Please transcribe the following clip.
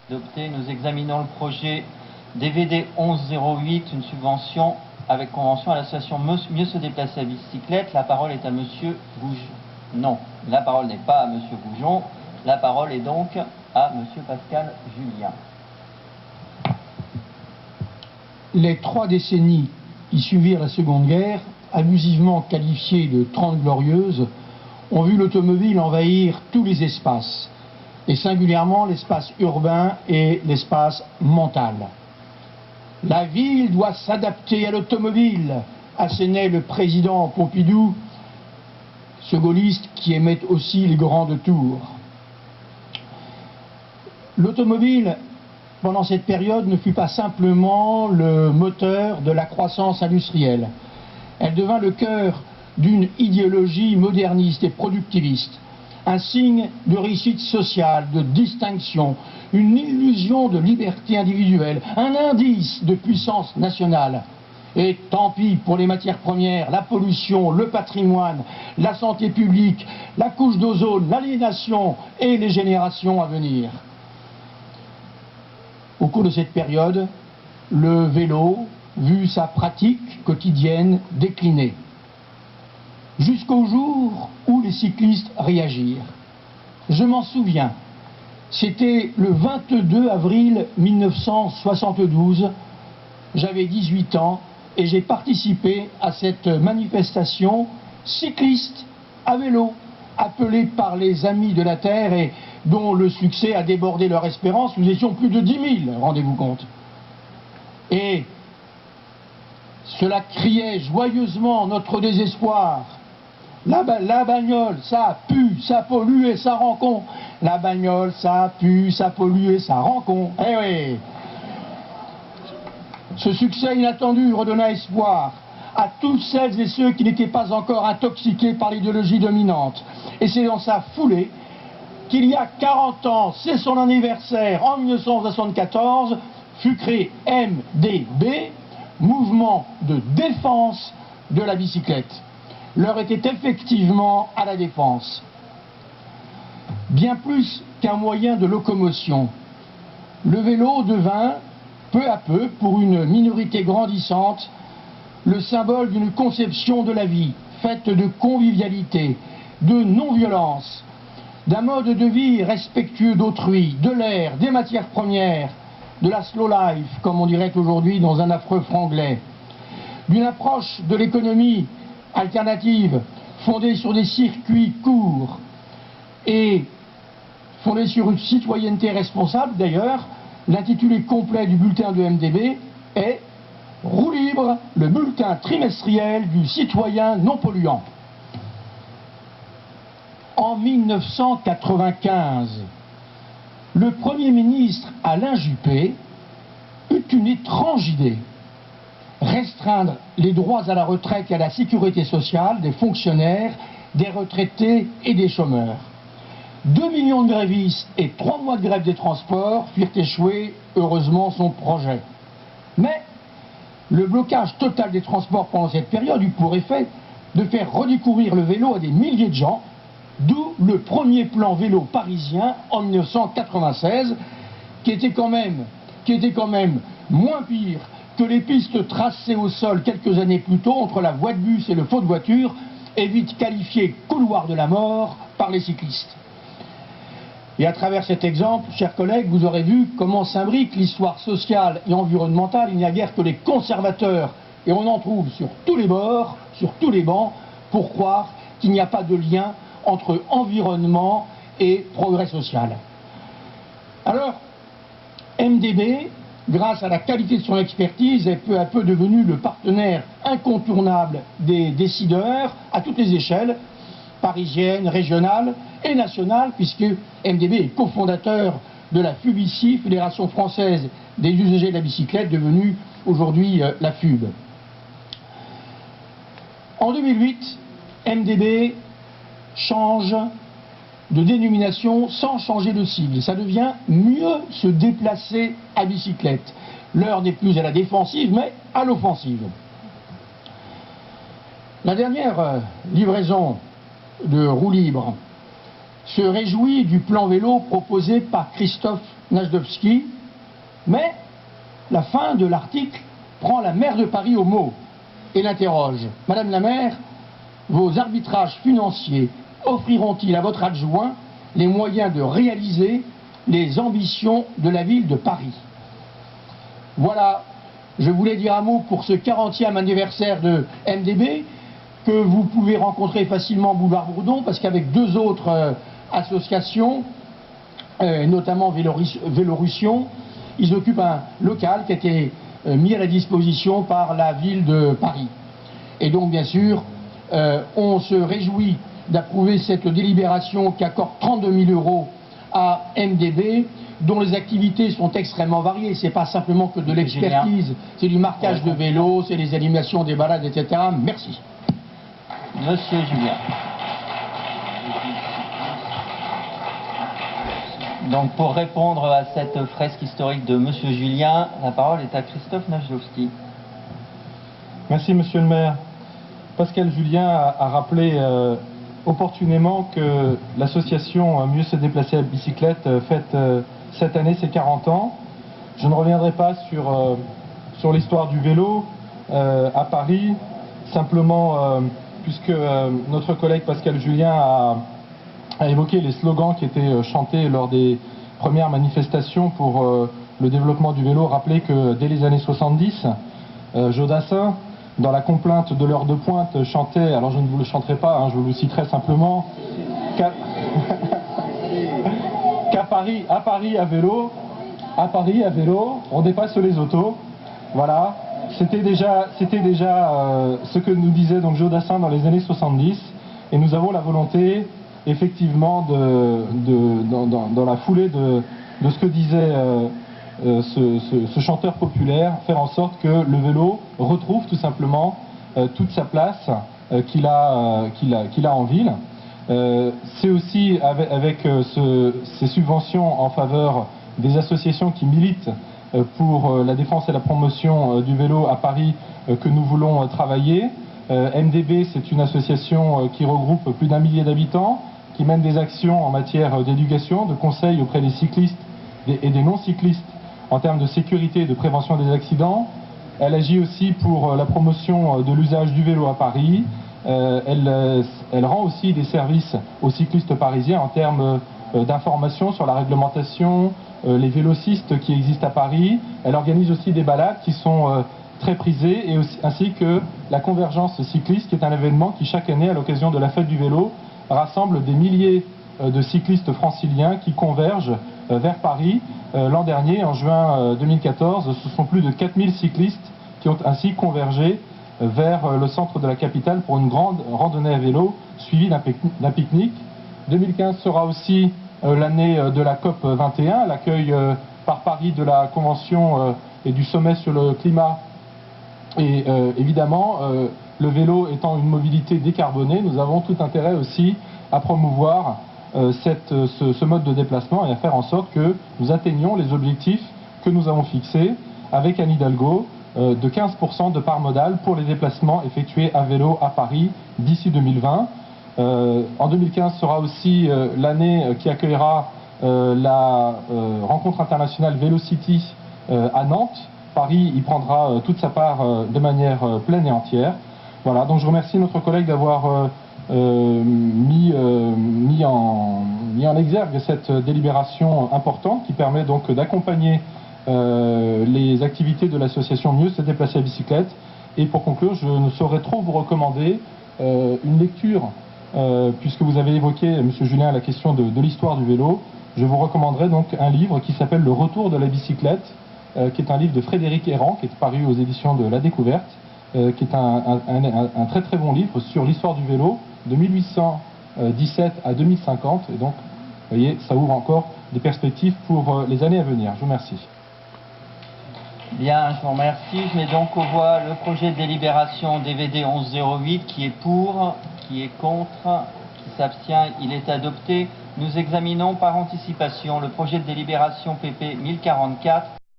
Adopté, nous examinons le projet DVD 1108, une subvention avec convention à l'association Mieux se déplacer à bicyclette. La parole est à Monsieur Goujon. Non, la parole n'est pas à Monsieur Goujon. La parole est donc à Monsieur Pascal Julien. Les 3 décennies qui suivirent la Seconde Guerre, abusivement qualifiées de 30 glorieuses, ont vu l'automobile envahir tous les espaces, et singulièrement l'espace urbain et l'espace mental. La ville doit s'adapter à l'automobile, assénait le président Pompidou, ce gaulliste qui aimait aussi les grandes tours. L'automobile, pendant cette période, ne fut pas simplement le moteur de la croissance industrielle. Elle devint le cœur d'une idéologie moderniste et productiviste, un signe de réussite sociale, de distinction, une illusion de liberté individuelle, un indice de puissance nationale. Et tant pis pour les matières premières, la pollution, le patrimoine, la santé publique, la couche d'ozone, l'aliénation et les générations à venir. Au cours de cette période, le vélo vit sa pratique quotidienne décliner, jusqu'au jour où les cyclistes réagirent. Je m'en souviens, c'était le 22 avril 1972, j'avais 18 ans et j'ai participé à cette manifestation cycliste à vélo, appelée par les Amis de la Terre et dont le succès a débordé leur espérance. Nous étions plus de 10 000, rendez-vous compte. Et cela criait joyeusement notre désespoir. La bagnole, ça pue, ça pollue et ça rend con. La bagnole, ça pue, ça pollue et ça rend con. Eh oui. Ce succès inattendu redonna espoir à toutes celles et ceux qui n'étaient pas encore intoxiqués par l'idéologie dominante. Et c'est dans sa foulée qu'il y a 40 ans, c'est son anniversaire, en 1974, fut créé MDB, Mouvement de défense de la bicyclette. L'heure était effectivement à la défense. Bien plus qu'un moyen de locomotion, le vélo devint, peu à peu, pour une minorité grandissante, le symbole d'une conception de la vie, faite de convivialité, de non-violence, d'un mode de vie respectueux d'autrui, de l'air, des matières premières, de la slow life, comme on dirait aujourd'hui dans un affreux franglais, d'une approche de l'économie alternative, fondée sur des circuits courts et fondée sur une citoyenneté responsable. D'ailleurs, l'intitulé complet du bulletin de MDB est « Roue libre, le bulletin trimestriel du citoyen non polluant ». En 1995, le Premier ministre Alain Juppé eut une étrange idée: restreindre les droits à la retraite et à la sécurité sociale des fonctionnaires, des retraités et des chômeurs. 2 millions de grévistes et 3 mois de grève des transports firent échouer, heureusement, son projet. Mais le blocage total des transports pendant cette période eut pour effet de faire redécouvrir le vélo à des milliers de gens, d'où le premier plan vélo parisien en 1996, qui était quand même moins pire que les pistes tracées au sol quelques années plus tôt entre la voie de bus et le faux de voiture, et vite qualifié couloir de la mort par les cyclistes. Et à travers cet exemple, chers collègues, vous aurez vu comment s'imbrique l'histoire sociale et environnementale. Il n'y a guère que les conservateurs, et on en trouve sur tous les bords, sur tous les bancs, pour croire qu'il n'y a pas de lien entre environnement et progrès social. Alors, MDB, grâce à la qualité de son expertise, est peu à peu devenu le partenaire incontournable des décideurs à toutes les échelles, parisienne, régionale et nationale, puisque MDB est cofondateur de la FUBICI, Fédération française des usagers de la bicyclette, devenue aujourd'hui la FUB. En 2008, MDB change de dénomination sans changer de sigle. Ça devient Mieux se déplacer à bicyclette. L'heure n'est plus à la défensive, mais à l'offensive. La dernière livraison de roue libre se réjouit du plan vélo proposé par Christophe Najdovski, mais la fin de l'article prend la maire de Paris au mot et l'interroge. Madame la maire, vos arbitrages financiers offriront-ils à votre adjoint les moyens de réaliser les ambitions de la ville de Paris? Voilà, je voulais dire un mot pour ce 40e anniversaire de MDB, que vous pouvez rencontrer facilement boulevard Bourdon, parce qu'avec deux autres associations, notamment Vélorussion, ils occupent un local qui a été mis à la disposition par la ville de Paris. Et donc, bien sûr, on se réjouit d'approuver cette délibération qui accorde 32 000 € à MDB, dont les activités sont extrêmement variées. C'est pas simplement que de l'expertise, c'est du marquage de vélos, c'est les animations des balades, etc. Merci. Monsieur Julien. Donc pour répondre à cette fresque historique de Monsieur Julien, la parole est à Christophe Najdovski. Merci Monsieur le maire. Pascal Julien a rappelé opportunément que l'association Mieux se déplacer à bicyclette fête cette année ses 40 ans. Je ne reviendrai pas sur l'histoire du vélo à Paris, simplement puisque notre collègue Pascal Julien a évoqué les slogans qui étaient chantés lors des premières manifestations pour le développement du vélo. Rappelez que dès les années 70, Jodassin, dans la complainte de l'heure de pointe, chantait, alors je ne vous le chanterai pas, hein, je vous le citerai simplement, qu'à Paris, à vélo, on dépasse les autos. Voilà, c'était déjà ce que nous disait donc Jodassin dans les années 70, et nous avons la volonté, effectivement, dans la foulée de ce que disait ce chanteur populaire, faire en sorte que le vélo retrouve tout simplement toute sa place qu'il a en ville. C'est aussi avec ces subventions en faveur des associations qui militent pour la défense et la promotion du vélo à Paris que nous voulons travailler. MDB, c'est une association qui regroupe plus d'1 millier d'habitants, qui mène des actions en matière d'éducation, de conseil auprès des cyclistes et des non-cyclistes en termes de sécurité et de prévention des accidents. Elle agit aussi pour la promotion de l'usage du vélo à Paris. Elle rend aussi des services aux cyclistes parisiens en termes d'information sur la réglementation, les vélocistes qui existent à Paris. Elle organise aussi des balades qui sont très prisées, et aussi, ainsi que la convergence cycliste, qui est un événement qui chaque année, à l'occasion de la fête du vélo, rassemble des milliers de cyclistes franciliens qui convergent vers Paris. L'an dernier, en juin 2014, ce sont plus de 4000 cyclistes qui ont ainsi convergé vers le centre de la capitale pour une grande randonnée à vélo suivie d'un pique-nique. 2015 sera aussi l'année de la COP 21, l'accueil par Paris de la Convention et du sommet sur le climat. Et évidemment, le vélo étant une mobilité décarbonée, nous avons tout intérêt aussi à promouvoir ce mode de déplacement et à faire en sorte que nous atteignions les objectifs que nous avons fixés avec Anne Hidalgo de 15% de part modale pour les déplacements effectués à vélo à Paris d'ici 2020. En 2015 sera aussi l'année qui accueillera la rencontre internationale Velocity à Nantes. Paris y prendra toute sa part de manière pleine et entière. Voilà, donc je remercie notre collègue d'avoir mis en exergue cette délibération importante qui permet donc d'accompagner les activités de l'association Mieux se déplacer à bicyclette. Et pour conclure, je ne saurais trop vous recommander une lecture, puisque vous avez évoqué, Monsieur Julien, la question de l'histoire du vélo. Je vous recommanderai donc un livre qui s'appelle Le Retour de la bicyclette, qui est un livre de Frédéric Errand, qui est paru aux éditions de La Découverte, qui est un très très bon livre sur l'histoire du vélo de 1817 à 2050. Et donc, vous voyez, ça ouvre encore des perspectives pour les années à venir. Je vous remercie. Bien, je vous remercie. Je mets donc aux voix le projet de délibération DVD 1108 qui est pour, qui est contre, qui s'abstient. Il est adopté. Nous examinons par anticipation le projet de délibération PP 1044